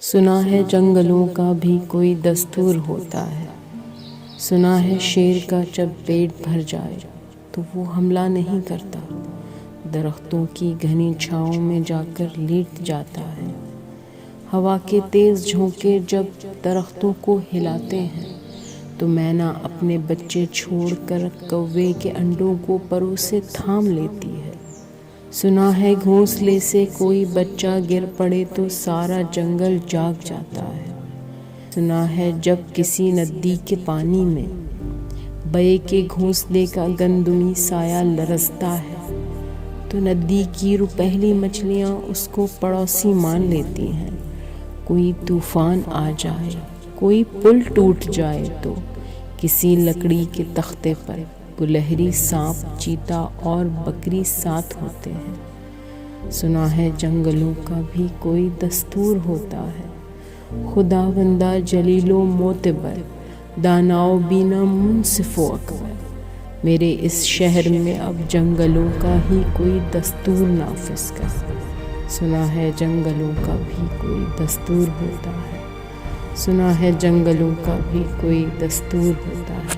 سنا ہے جنگلوں کا بھی کوئی دستور ہوتا ہے، سنا ہے شیر کا جب پیٹ بھر جائے تو وہ حملہ نہیں کرتا، درختوں کی گھنی چھاؤں میں جا کر لیٹ جاتا ہے۔ ہوا کے تیز جھونکے جب درختوں کو ہلاتے ہیں تو مینا اپنے بچے چھوڑ کر کوے کے انڈوں کو پروں سے تھام لیتی ہے۔ سنا ہے گھونسلے سے کوئی بچہ گر پڑے تو سارا جنگل جاگ جاتا ہے۔ سنا ہے جب کسی ندی کے پانی میں بے کے گھونسلے کا گندمی سایہ لرزتا ہے تو ندی کی روپہلی مچھلیاں اس کو پڑوسی مان لیتی ہیں۔ کوئی طوفان آ جائے، کوئی پل ٹوٹ جائے تو کسی لکڑی کے تختے پر گلہری، سانپ، چیتا اور بکری ساتھ ہوتے ہیں۔ سنا ہے جنگلوں کا بھی کوئی دستور ہوتا ہے، خداوندہ جلیل و معتبر، دانا و بینا، منصف و اکبر، میرے اس شہر میں اب جنگلوں کا ہی کوئی دستور نافذ کر۔ سنا ہے جنگلوں کا بھی کوئی دستور ہوتا ہے، سنا ہے جنگلوں کا بھی کوئی دستور ہوتا ہے۔